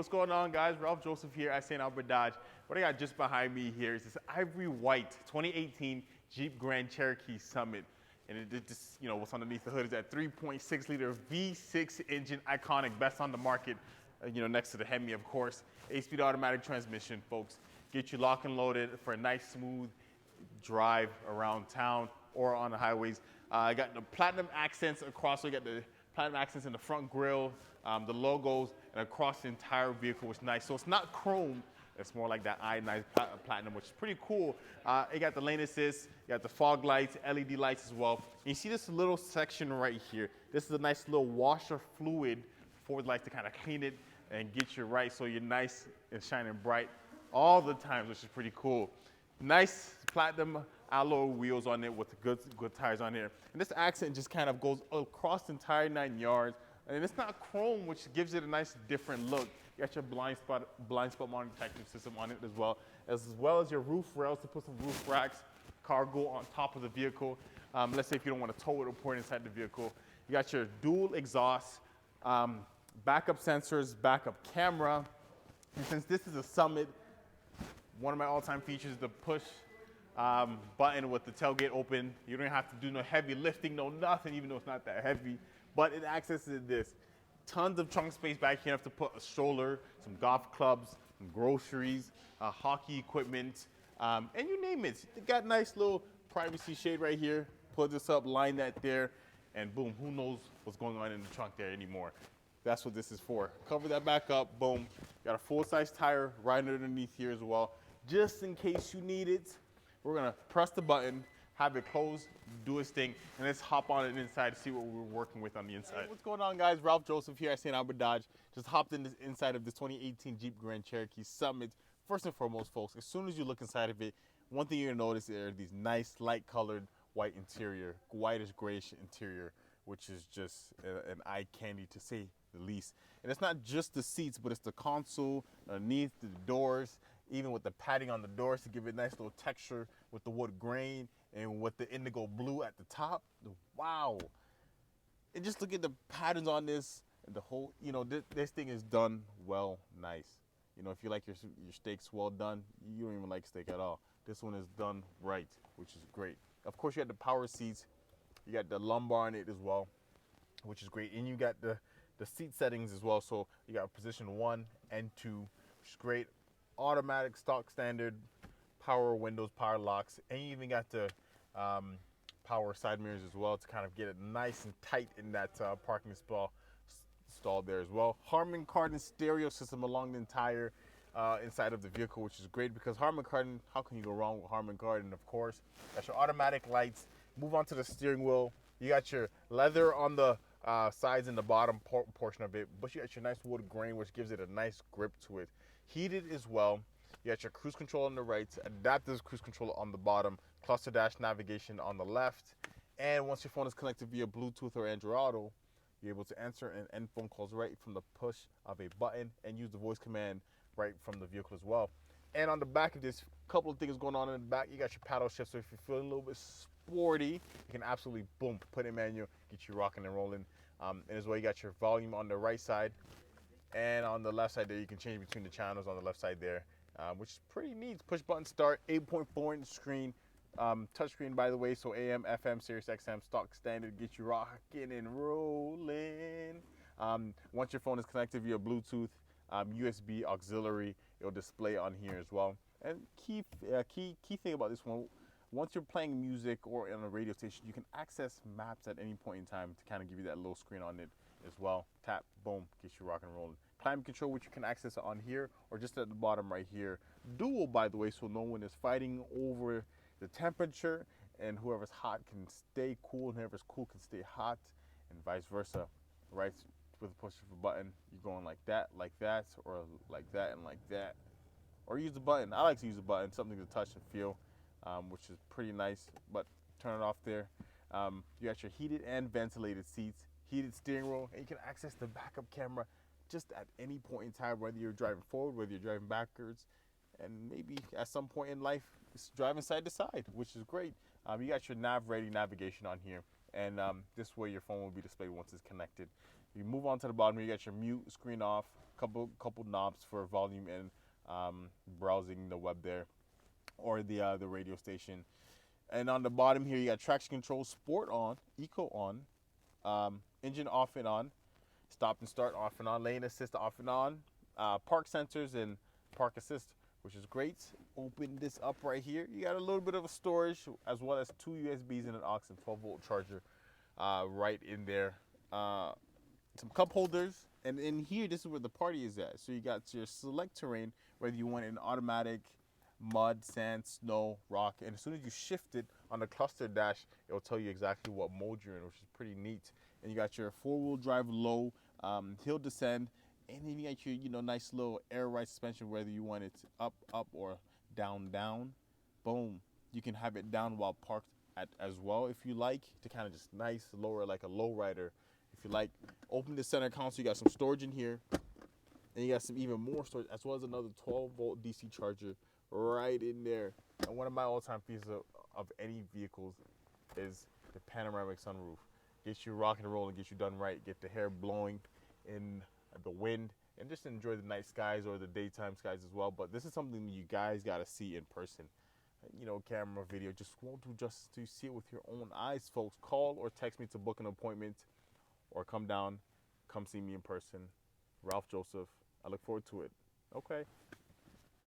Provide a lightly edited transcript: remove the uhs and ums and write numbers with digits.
what's going on, guys? Ralph Joseph here at St.Albert Dodge. What I got just behind me here is this ivory white 2018 Jeep Grand Cherokee Summit. And it just, what's underneath the hood is that 3.6 liter V6 engine, iconic, best on the market, next to the Hemi, of course. 8-speed automatic transmission, folks. Get you lock and loaded for a nice, smooth drive around town or on the highways. I got the platinum accents across, so you got the platinum accents in the front grille, the logos, and across the entire vehicle, which is nice. So it's not chrome, it's more like that iodized platinum, which is pretty cool. It got the lane assist, you got the fog lights, LED lights as well. And you see this little section right here. This is a nice little washer fluid for the lights to kind of clean it and get you right so you're nice and shining bright all the time, which is pretty cool. Nice platinum alloy wheels on it with the good tires on here. And this accent just kind of goes across the entire 9 yards. And it's not chrome, which gives it a nice different look. You got your blind spot monitor detection system on it as well as your roof rails to put some roof racks, cargo on top of the vehicle. Let's say if you don't want to tow it or pour it inside the vehicle. You got your dual exhaust, backup sensors, backup camera. And since this is a Summit, one of my all-time features is the push button with the tailgate open. You don't have to do no heavy lifting, no nothing, even though it's not that heavy. But it accesses this. Tons of trunk space back here. You have to put a stroller, some golf clubs, some groceries, hockey equipment, and you name it. You got nice little privacy shade right here. Put this up, line that there, and boom, who knows what's going on in the trunk there anymore. That's what this is for. Cover that back up, boom. Got a full-size tire right underneath here as well. Just in case you need it, we're gonna press the button, have it close, do its thing, and let's hop on it inside to see what we're working with on the inside. Hey, what's going on, guys? Ralph Joseph here at St.Albert Dodge. Just hopped in this inside of this 2018 Jeep Grand Cherokee Summit. First and foremost, folks, as soon as you look inside of it, one thing you're gonna notice are these nice light-colored white interior, whitish grayish interior, which is just an eye candy to say the least. And it's not just the seats, but it's the console underneath, the doors, even with the padding on the doors to give it a nice little texture with the wood grain and with the indigo blue at the top. Wow. And just look at the patterns on this and the whole, this thing is done well, nice. If you like your steaks well done, you don't even like steak at all. This one is done right, which is great. Of course, you got the power seats. You got the lumbar on it as well, which is great. And you got the seat settings as well. So you got position 1 and 2, which is great. Automatic stock standard power windows, power locks, and you even got the power side mirrors as well to kind of get it nice and tight in that parking stall there as well. Harman Kardon stereo system along the entire inside of the vehicle, which is great because Harman Kardon, how can you go wrong with Harman Kardon? Of course, got your automatic lights. Move on to the steering wheel. You got your leather on the sides and the bottom portion of it, but you got your nice wood grain, which gives it a nice grip to it. Heated as well. You got your cruise control on the right, adaptive cruise control on the bottom, cluster dash navigation on the left, and once your phone is connected via Bluetooth or Android Auto, you're able to answer and end phone calls right from the push of a button and use the voice command right from the vehicle as well. And on the back of this, a couple of things going on in the back. You got your paddle shift, so if you're feeling a little bit sporty, you can absolutely, boom, put it in manual, get you rocking and rolling. And as well, you got your volume on the right side. And on the left side there, you can change between the channels on the left side there, which is pretty neat. Push button start, 8.4 inch screen, touch screen by the way, so AM, FM, Sirius XM, stock standard, get you rocking and rolling. Once your phone is connected via Bluetooth, USB auxiliary, it'll display on here as well. And key thing about this one, once you're playing music or on a radio station, you can access maps at any point in time to kind of give you that little screen on it as well. Tap, boom, gets you rock and rolling. Climate control, which you can access on here or just at the bottom right here. Dual, by the way, so no one is fighting over the temperature, and whoever's hot can stay cool, and whoever's cool can stay hot, and vice versa. Right, with a push of a button, you're going like that, or like that, and like that. Or use the button. I like to use the button, something to touch and feel, which is pretty nice, but turn it off there. You got your heated and ventilated seats, heated steering wheel, and you can access the backup camera just at any point in time, whether you're driving forward, whether you're driving backwards, and maybe at some point in life, it's driving side to side, which is great. You got your nav-ready navigation on here, and this way your phone will be displayed once it's connected. You move on to the bottom, you got your mute, screen off, couple knobs for volume and browsing the web there, or the radio station. And on the bottom here, you got traction control, sport on, eco on, engine off and on, stop and start off and on, lane assist off and on, park sensors and park assist, which is great. Open this up right here. You got a little bit of a storage, as well as 2 USBs and an aux and 12-volt charger right in there. Some cup holders, and in here, this is where the party is at. So you got your select terrain, whether you want an automatic, mud, sand, snow, rock, and as soon as you shift it on the cluster dash, it will tell you exactly what mode you're in, which is pretty neat. And you got your 4-wheel drive low, hill descend, and then you got your nice little air ride suspension, whether you want it up or down. Boom. You can have it down while parked as well if you like, to kind of just nice lower like a low rider. If you like, open the center console, you got some storage in here, and you got some even more storage, as well as another 12-volt DC charger right in there. And one of my all-time pieces of any vehicles is the panoramic sunroof. Gets you rocking and rolling, gets you done right, get the hair blowing in the wind, and just enjoy the night skies or the daytime skies as well. But this is something you guys got to see in person. Camera, video, just won't do justice to see it with your own eyes, folks. Call or text me to book an appointment, or come down, come see me in person. Ralph Joseph. I look forward to it. Okay.